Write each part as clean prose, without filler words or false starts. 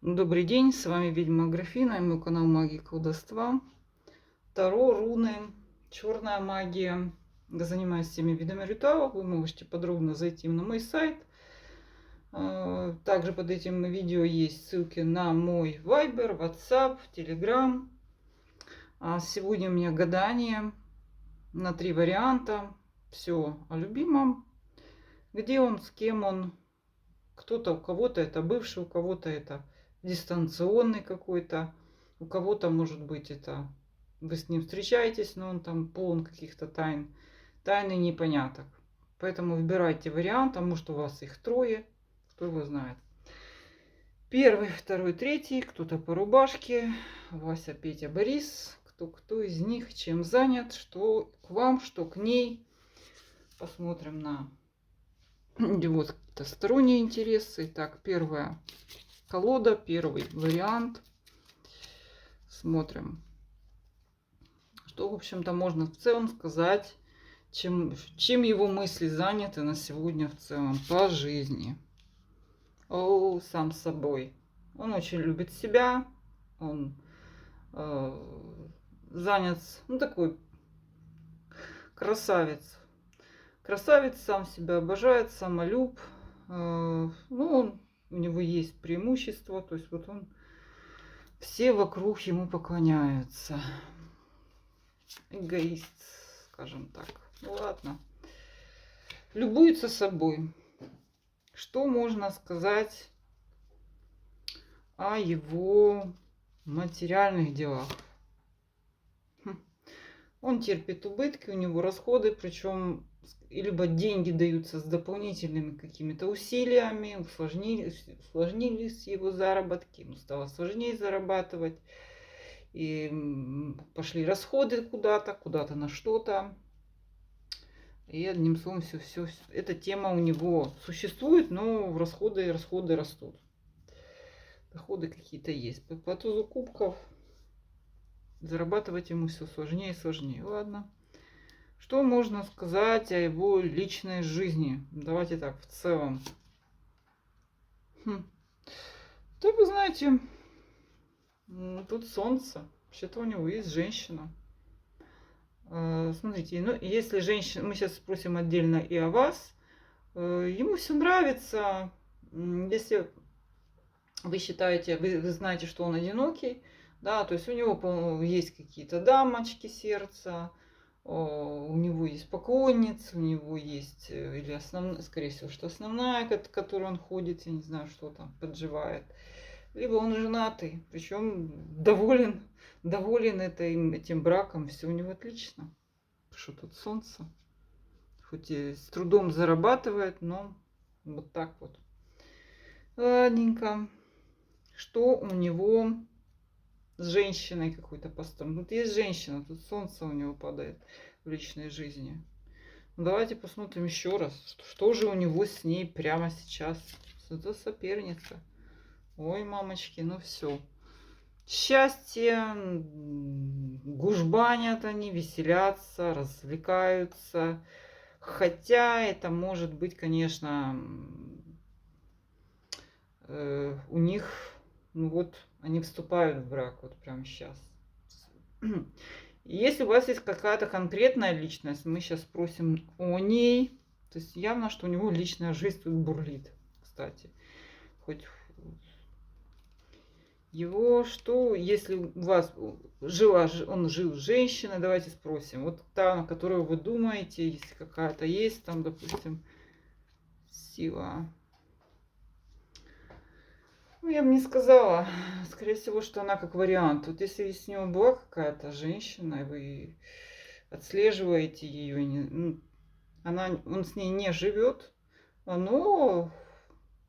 Добрый день, с вами ведьма Аграфена и мой канал Магия Колдовства. Таро, руны, черная магия. Я занимаюсь всеми видами ритуалов. Вы можете подробно зайти на мой сайт. Также под этим видео есть ссылки на мой Viber, WhatsApp, Telegram. Сегодня у меня гадание на 3 варианта. Все о любимом. Где он, с кем он. Кто-то, у кого-то это бывший, у кого-то это дистанционный какой-то, у кого-то, может быть, это вы с ним встречаетесь, но он там полон каких-то тайн, тайны непоняток. Поэтому выбирайте вариант, а может у вас их трое, кто его знает. Первый, второй, третий, кто-то по рубашке, Вася, Петя, Борис, кто из них чем занят, что к вам, что к ней. Посмотрим на вот какие-то сторонние интересы. Итак, первая колода, первый вариант. Смотрим, что, в общем-то, можно в целом сказать, чем его мысли заняты на сегодня в целом по жизни. Сам собой. Он очень любит себя, он занят, ну, такой красавец. Красавец, сам себя обожает, самолюб. Ну, у него есть преимущество, то есть вот он, все вокруг ему поклоняются. Эгоист, скажем так. Ну ладно. Любуется собой. Что можно сказать о его материальных делах? Он терпит убытки, у него расходы, причем либо деньги даются с дополнительными какими-то усилиями, усложнились его заработки, ему стало сложнее зарабатывать, и пошли расходы куда-то на что-то. И одним словом, все, эта тема у него существует, но расходы растут. Доходы какие-то есть. По тузу кубков зарабатывать ему все сложнее и сложнее. Ладно. Что можно сказать о его личной жизни? Давайте так, в целом. Да вы знаете, тут солнце. Вообще-то у него есть женщина. Смотрите, ну если женщина, мы сейчас спросим отдельно и о вас, ему все нравится. Если вы считаете, вы знаете, что он одинокий, да, то есть у него есть какие-то дамочки сердца, у него есть поклонница, у него есть, или основная, скорее всего, что основная, к которой он ходит, я не знаю, что там подживает. Либо он женатый, причем доволен этим браком, все у него отлично. Что тут солнце, хоть и с трудом зарабатывает, но вот так вот. Ладненько. Что у него с женщиной какой-то построен? Тут есть женщина, тут солнце у него падает в личной жизни. Ну, давайте посмотрим еще раз, что же у него с ней прямо сейчас. Это соперница. Ой, мамочки, ну все. Счастье, гужбанят они, веселятся, развлекаются. Хотя это может быть, конечно, у них, ну вот, они вступают в брак вот прямо сейчас. Если у вас есть какая-то конкретная личность, мы сейчас спросим о ней. То есть явно, что у него личная жизнь тут бурлит, кстати. Хоть его что, если у вас он жил с женщиной, давайте спросим. Вот та, на которую вы думаете, если какая-то есть, там, допустим, сила. Ну, я бы не сказала. Скорее всего, что она как вариант. Вот если с него была какая-то женщина, и вы отслеживаете ее, он с ней не живет, но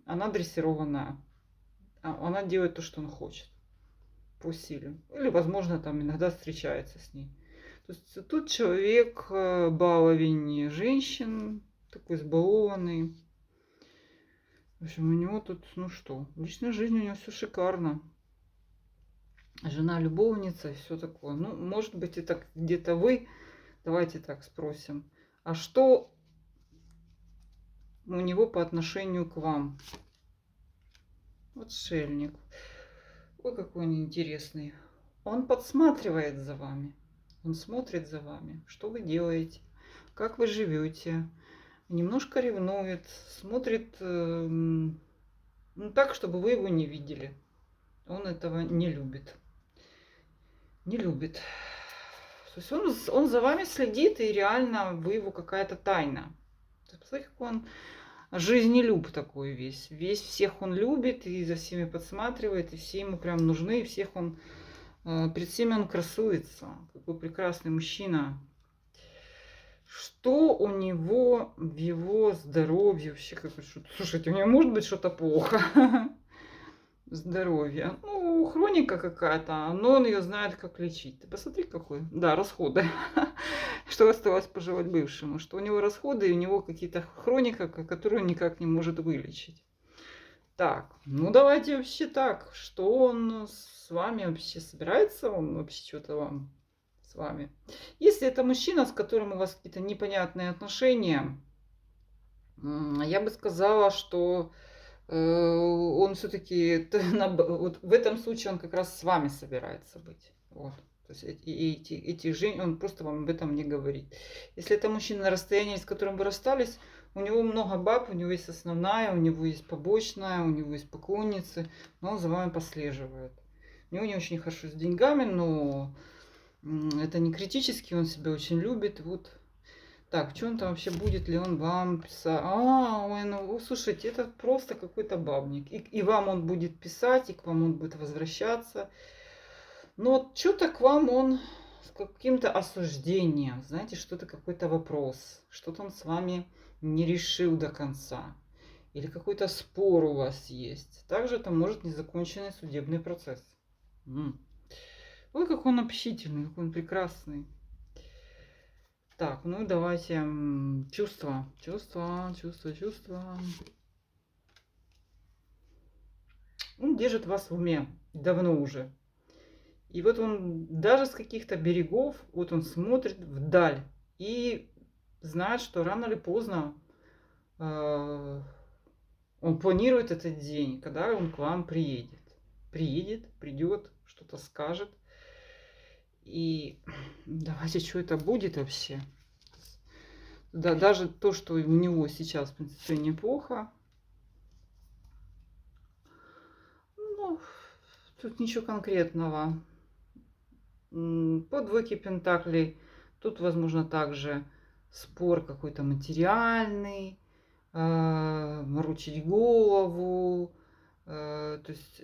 она дрессированная. Она делает то, что он хочет. По силе. Или, возможно, там иногда встречается с ней. То есть тут человек баловень женщин, такой избалованный. В общем, у него тут, ну что, в личной жизни у него все шикарно. Жена любовница и все такое. Ну, может быть, это где-то вы. Давайте так спросим. А что у него по отношению к вам? Отшельник. Ой, какой он интересный. Он подсматривает за вами. Он смотрит за вами, что вы делаете, как вы живете. Немножко ревнует, смотрит ну, так, чтобы вы его не видели. Он этого не любит. Не любит. То есть он за вами следит, и реально вы его какая-то тайна. Посмотрите, как он жизнелюб такой весь. Весь всех он любит и за всеми подсматривает, и все ему прям нужны, и всех он, перед всеми он красуется. Какой прекрасный мужчина. Что у него в его здоровье вообще? Слушайте, у него может быть что-то плохо? Здоровье. Ну, хроника какая-то, но он ее знает, как лечить. Ты посмотри, какой. Да, расходы. Что осталось пожелать бывшему? Что у него расходы, и у него какие-то хроника, которую он никак не может вылечить. Так, ну давайте вообще так. Что он с вами вообще собирается? Он вообще что-то вам с вами? Если это мужчина, с которым у вас какие-то непонятные отношения, я бы сказала, что он все-таки вот в этом случае он как раз с вами собирается быть. Вот. То есть эти женщины, он просто вам об этом не говорит. Если это мужчина на расстоянии, с которым вы расстались, у него много баб, у него есть основная, у него есть побочная, у него есть поклонницы, но он за вами послеживает. У него не очень хорошо с деньгами, но это не критически, он себя очень любит. Вот. Так, в чем там вообще, будет ли он вам писать? Ой, ну, слушайте, это просто какой-то бабник. И вам он будет писать, и к вам он будет возвращаться. Но вот что-то к вам он с каким-то осуждением, знаете, что-то какой-то вопрос, что-то он с вами не решил до конца. Или какой-то спор у вас есть. Также это может незаконченный судебный процесс. Ой, как он общительный, как он прекрасный. Так, ну давайте чувства. Он держит вас в уме давно уже. И вот он даже с каких-то берегов, вот он смотрит вдаль и знает, что рано или поздно он планирует этот день, когда он к вам приедет. Придет, что-то скажет. И давайте, что это будет вообще? Да, даже то, что у него сейчас, в принципе, неплохо. Ну, тут ничего конкретного. По двойке пентаклей тут, возможно, также спор какой-то материальный, морочить голову, то есть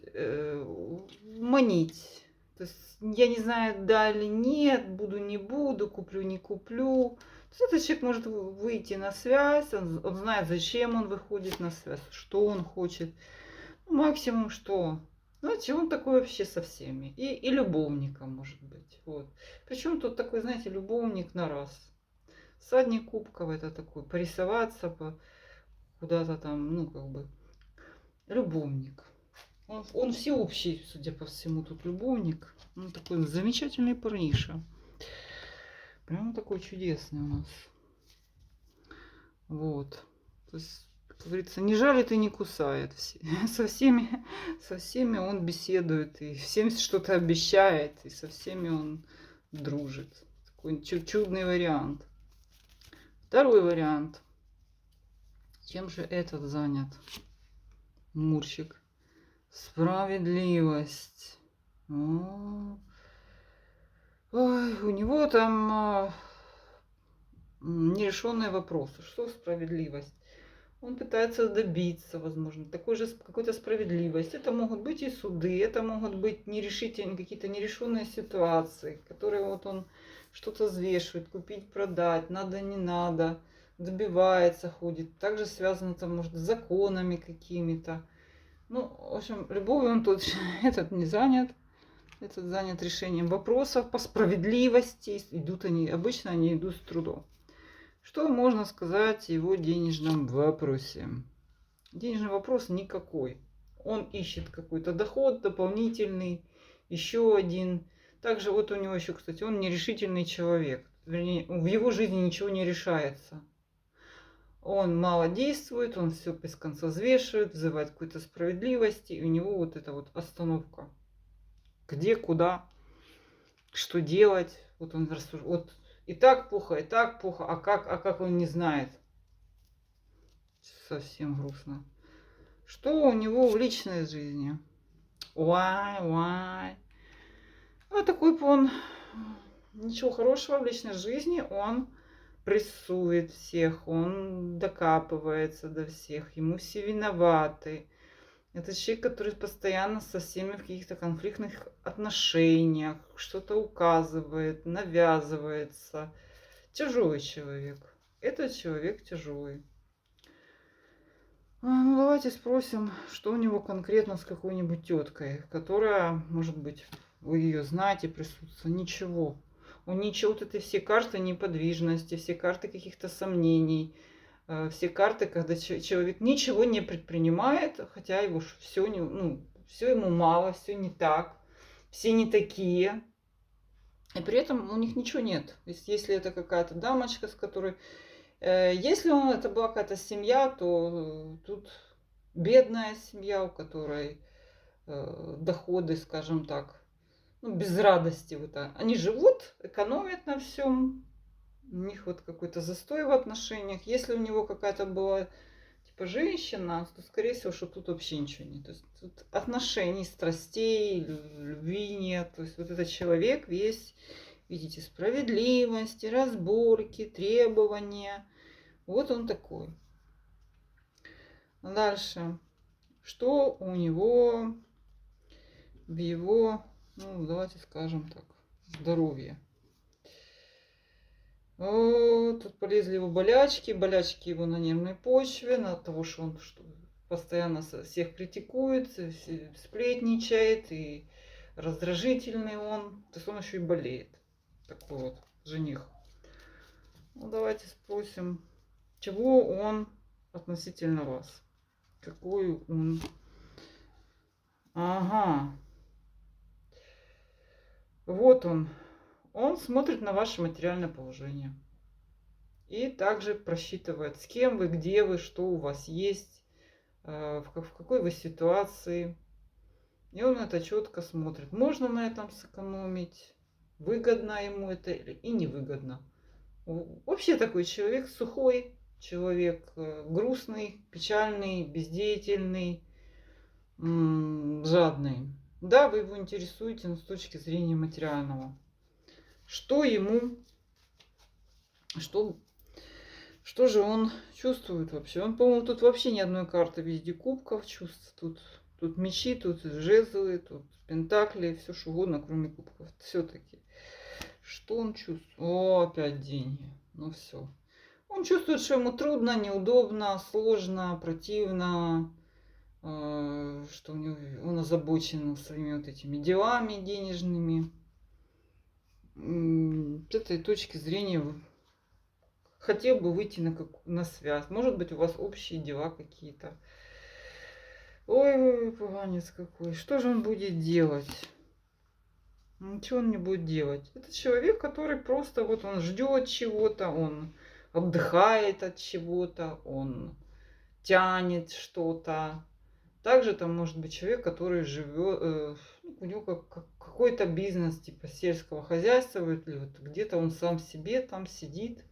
манить. То есть я не знаю, да или нет, буду, не буду, куплю, не куплю. То есть этот человек может выйти на связь, он знает, зачем он выходит на связь, что он хочет. Ну, максимум что? Знаете, он такой вообще со всеми. И любовником может быть. Вот. Причем тут такой, знаете, любовник на раз. Всадник кубков это такой, порисоваться куда-то там, ну, как бы, любовник. Он всеобщий, судя по всему, тут любовник. Он такой замечательный парниша. Прям такой чудесный у нас. Вот. То есть, как говорится, не жалит и не кусает. Со всеми он беседует, и всем что-то обещает, и со всеми он дружит. Такой чудный вариант. Второй вариант. Чем же этот занят? Мурчик. Справедливость. Ой, у него там нерешенные вопросы. Что справедливость? Он пытается добиться, возможно, такой же какой-то справедливости. Это могут быть и суды, это могут быть нерешительные, какие-то нерешенные ситуации, которые вот он что-то взвешивает, купить, продать, надо, не надо, добивается, ходит. Также связано там, может, с законами какими-то. Ну, в общем, любовью он тут этот не занят. Этот занят решением вопросов по справедливости. Идут они, обычно они идут с трудом. Что можно сказать о его денежном вопросе? Денежный вопрос никакой. Он ищет какой-то доход дополнительный, еще один. Также вот у него еще, кстати, он нерешительный человек. Вернее, в его жизни ничего не решается. Он мало действует, он все без конца взвешивает, взывает какой-то справедливости. И у него вот эта вот остановка. где, куда, что делать. Вот он рассуждает. Вот и так плохо, а как он не знает? Совсем грустно. Что у него в личной жизни? Ой. Вот такой он, ничего хорошего в личной жизни, он прессует всех, он докапывается до всех, ему все виноваты. Это человек, который постоянно со всеми в каких-то конфликтных отношениях, что-то указывает, навязывается. Тяжелый человек. Это человек тяжелый. Ну, давайте спросим, что у него конкретно с какой-нибудь теткой, которая, может быть, вы ее знаете, присутствует. Ничего. У ничего, вот эти все карты неподвижности, все карты каких-то сомнений, все карты, когда человек ничего не предпринимает, хотя его все, все ему мало, все не так, все не такие. И при этом у них ничего нет. Если это какая-то дамочка, с которой... Если это была какая-то семья, то тут бедная семья, у которой доходы, скажем так, без радости. Вот, они живут, экономят на всем. У них вот какой-то застой в отношениях. Если у него какая-то была типа женщина, то скорее всего, что тут вообще ничего нет. То есть тут отношений, страстей, любви нет. То есть вот этот человек весь, видите, справедливости, разборки, требования. Вот он такой. Дальше. Что у него в его, давайте скажем так, здоровье? Тут полезли его болячки его на нервной почве, на того, что он постоянно всех критикует, сплетничает и раздражительный он. То есть он еще и болеет. Такой вот жених. Давайте спросим, чего он относительно вас? Какой он? Ага. Вот он. Он смотрит на ваше материальное положение. И также просчитывает, с кем вы, где вы, что у вас есть, в какой вы ситуации. И он это четко смотрит. Можно на этом сэкономить, выгодно ему это и невыгодно. Вообще такой человек сухой, человек грустный, печальный, бездеятельный, жадный. Да, вы его интересуете, но с точки зрения материального. Что ему, что же он чувствует вообще? Он, по-моему, тут вообще ни одной карты в виде кубков чувств. Тут мечи, тут жезлы, тут пентакли, все что угодно, кроме кубков. Все-таки. Что он чувствует? О, опять деньги. Ну все. Он чувствует, что ему трудно, неудобно, сложно, противно, что он озабочен своими вот этими делами денежными. С этой точки зрения хотел бы выйти на связь. Может быть, у вас общие дела какие-то. Ой, поганец какой. Что же он будет делать? Ничего он не будет делать. Это человек, который просто вот он ждет чего-то, он отдыхает от чего-то, он тянет что-то. Также там может быть человек, который живет, у него какой-то бизнес типа сельского хозяйства, или вот где-то он сам себе там сидит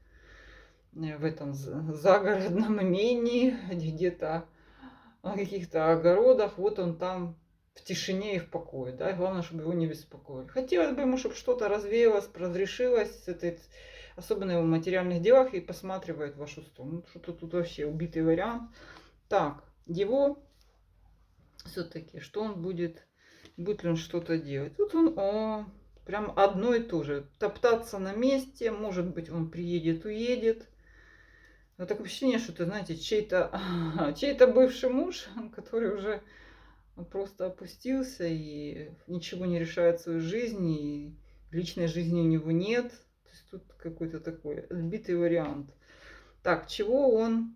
в этом загородном имении, где-то на каких-то огородах, вот он там в тишине и в покое, да, и главное, чтобы его не беспокоили. Хотелось бы ему, чтобы что-то развеялось, разрешилось, особенно в материальных делах, и посматривает в вашу сторону. Что-то тут вообще убитый вариант. Так, его все-таки, что он будет ли он что-то делать? Тут он, прям одно и то же. Топтаться на месте, может быть, он приедет, уедет. Но такое ощущение, что это, знаете, чей-то бывший муж, который уже просто опустился и ничего не решает в свою жизнь, и личной жизни у него нет. То есть тут какой-то такой отбитый вариант. Так, чего он...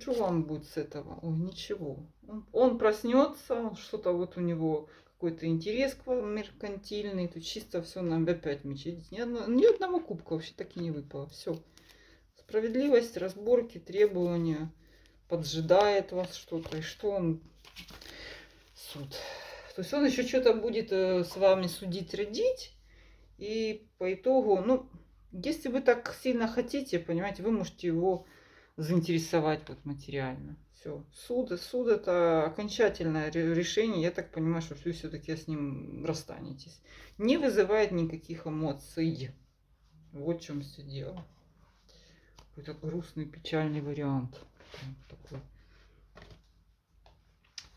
Что вам будет с этого? Ой, ничего. Он проснется, что-то вот у него какой-то интерес к вам меркантильный. Тут чисто все нам опять мечи. Ни одного кубка вообще так и не выпало. Все. Справедливость, разборки, требования. Поджидает вас что-то. И что он... Суд. То есть он еще что-то будет с вами судить, рядить. И по итогу, ну, если вы так сильно хотите, понимаете, вы можете его заинтересовать вот материально. Все. Суд это окончательное решение. Я так понимаю, что вы все-таки с ним расстанетесь. Не вызывает никаких эмоций. Вот в чем все дело. Какой-то грустный, печальный вариант. Такой.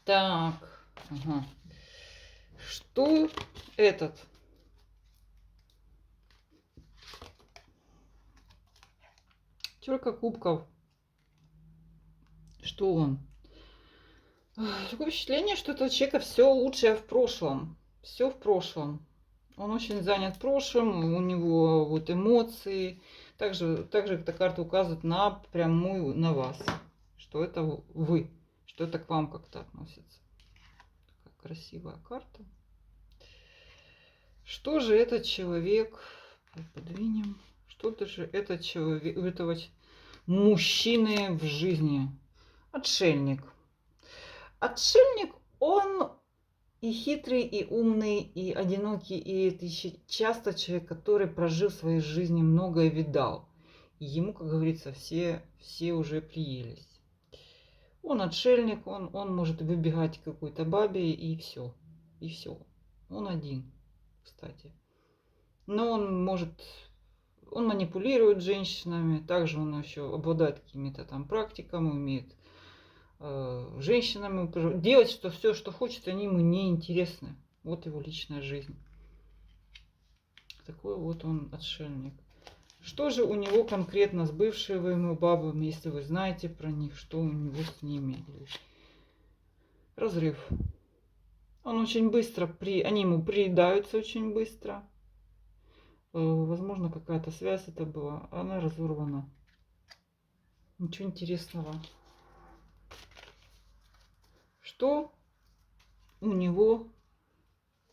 Так. Ага. Что этот? Тёрка кубков. Что он? Такое впечатление, что этого человека все лучшее в прошлом. Все в прошлом. Он очень занят прошлым, у него вот эмоции. Также эта карта указывает напрямую на вас, что это вы, что это к вам как-то относится. Такая красивая карта. Что же этот человек, подвинем, что-то же этот человек, у этого мужчины в жизни. Отшельник. Отшельник, он и хитрый, и умный, и одинокий, и это еще часто человек, который прожил в своей жизни многое, видал. И ему, как говорится, все уже приелись. Он отшельник, он может выбегать к какой-то бабе, и все. И все. Он один, кстати. Но он манипулирует женщинами, также он еще обладает какими-то там практиками, умеет женщинами делать все, что хочет, они ему не интересны. Вот его личная жизнь. Такой вот он отшельник. Что же у него конкретно с бывшими бабами, если вы знаете про них, что у него с ними? Разрыв. Он очень быстро, они ему приедаются очень быстро. Возможно, какая-то связь это была. Она разорвана. Ничего интересного. Что у него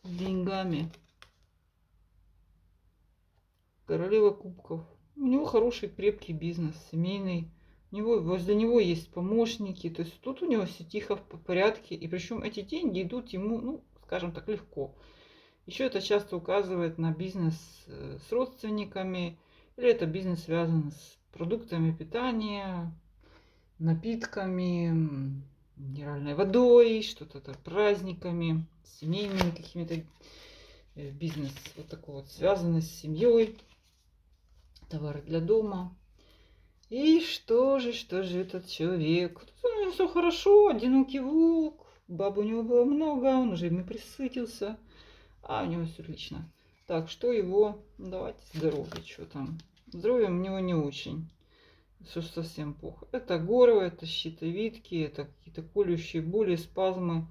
с деньгами? Королева кубков. У него хороший крепкий бизнес, семейный. Возле него есть помощники. То есть тут у него все тихо, в порядке. И причем эти деньги идут ему, ну, скажем так, легко. Еще это часто указывает на бизнес с родственниками. Или это бизнес связан с продуктами питания, напитками, минеральной водой, что-то праздниками, семейными какими-то бизнес вот такой вот связанный с семьей, товары для дома. И что же этот человек? У него все хорошо, одинокий волк, баб у него было много, он уже ими присытился, а у него все отлично. Так, что его, давайте здоровье, что там. Здоровье у него не очень. Все совсем плохо. Это горы, это щитовидки, это какие-то колющие боли, спазмы.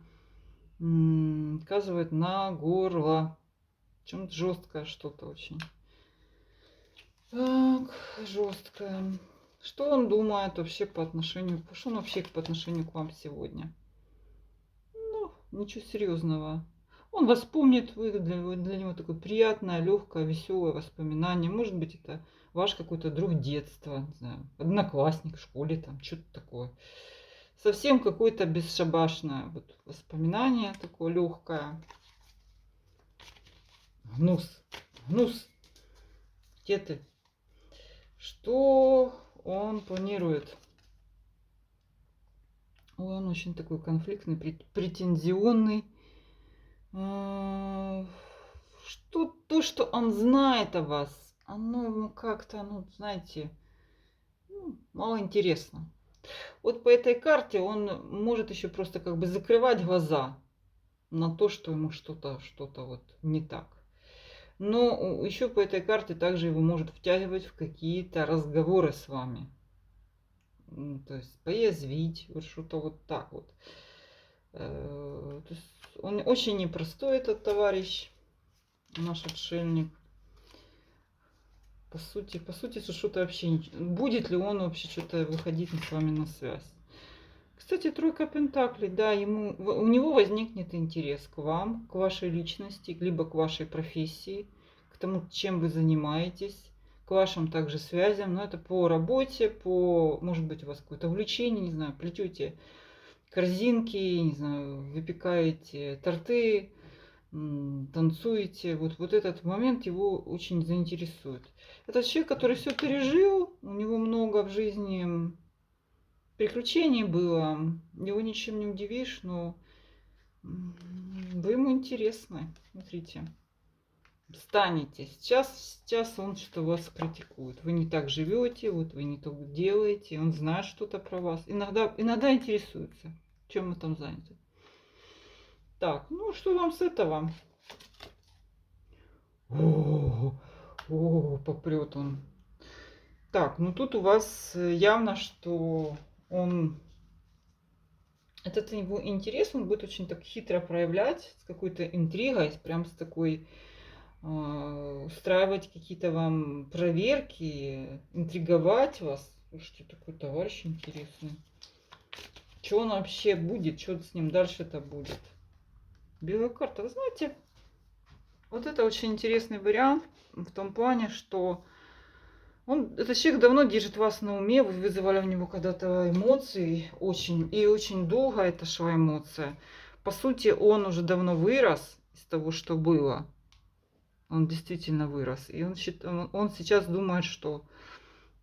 Указывает на горло. Чем-то жесткое что-то очень. Так, жесткое. Что он думает вообще по отношению, что он вообще по отношению к вам сегодня? Ну, ничего серьезного. Он вас помнит, вы для него такое приятное, легкое, веселое воспоминание. Может быть, это ваш какой-то друг детства, не знаю, одноклассник в школе, там, что-то такое. Совсем какое-то бесшабашное вот воспоминание, такое легкое. Гнус, гнус. Где ты? Что он планирует? Ой, он очень такой конфликтный, претензионный. То, что он знает о вас, оно ему как-то, ну, знаете, мало интересно. Вот по этой карте он может еще просто как бы закрывать глаза на то, что ему что-то вот не так. Но еще по этой карте также его может втягивать в какие-то разговоры с вами. То есть поязвить, вот что-то вот так вот. То есть он очень непростой, этот товарищ, наш отшельник. По сути, что-то вообще... Будет ли он вообще что-то выходить с вами на связь? Кстати, тройка пентаклей, да, у него возникнет интерес к вам, к вашей личности, либо к вашей профессии, к тому, чем вы занимаетесь, к вашим также связям. Но это по работе, может быть, у вас какое-то увлечение, не знаю, плетете корзинки, не знаю, выпекаете торты, танцуете, вот этот момент его очень заинтересует. Это человек, который все пережил, у него много в жизни приключений было, его ничем не удивишь, но вы ему интересны, смотрите. Станете. Сейчас он что вас критикует. Вы не так живете, вот вы не то делаете, он знает что-то про вас. Иногда интересуется, чем мы там заняты. Так, ну что вам с этого? О, попрет он. Так, ну тут у вас явно, что он... Этот его интерес, он будет очень так хитро проявлять, с какой-то интригой, прям с такой... устраивать какие-то вам проверки, интриговать вас. Слушайте, такой товарищ интересный. Что он вообще будет? Что с ним дальше-то будет? Белая карта. Вы знаете, вот это очень интересный вариант в том плане, что этот человек давно держит вас на уме, вы вызывали у него когда-то эмоции очень, и очень долго это шла эмоция. По сути, он уже давно вырос из того, что было. Он действительно вырос. И он сейчас думает, что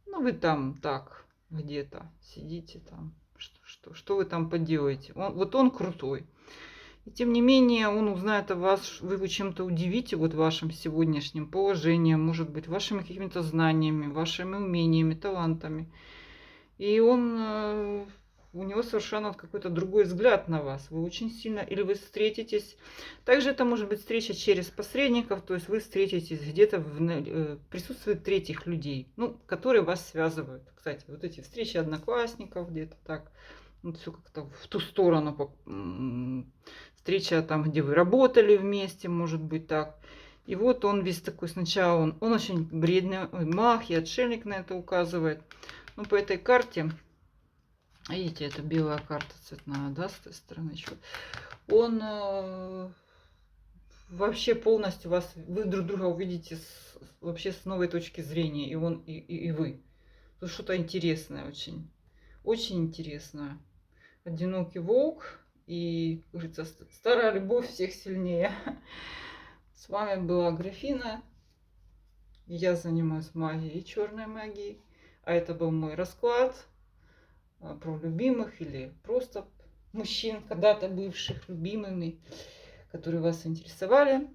ну вы там так где-то сидите там, что вы там поделаете. Вот он крутой. И тем не менее, он узнает о вас, вы его чем-то удивите, вот вашим сегодняшним положением, может быть, вашими какими-то знаниями, вашими умениями, талантами. И у него совершенно какой-то другой взгляд на вас. Вы очень сильно, или вы встретитесь. Также это может быть встреча через посредников, то есть вы встретитесь где-то в присутствии третьих людей, ну, которые вас связывают. Кстати, вот эти встречи одноклассников где-то так. Вот все как-то в ту сторону. Встреча там, где вы работали вместе, может быть так. И вот он весь такой сначала, он очень бредный маг, и отшельник на это указывает. Ну, по этой карте, видите, это белая карта цветная, да, с этой стороны еще. Он вообще полностью вас, вы друг друга увидите вообще с новой точки зрения, и он, и вы. Тут что-то интересное очень. Очень интересное. Одинокий волк и, как говорится, старая любовь всех сильнее. С вами была Графина. Я занимаюсь магией и черной магией. А это был мой расклад про любимых или просто мужчин, когда-то бывших любимыми, которые вас интересовали.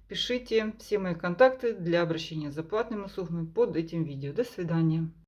Пишите все мои контакты для обращения за платными услугами под этим видео. До свидания.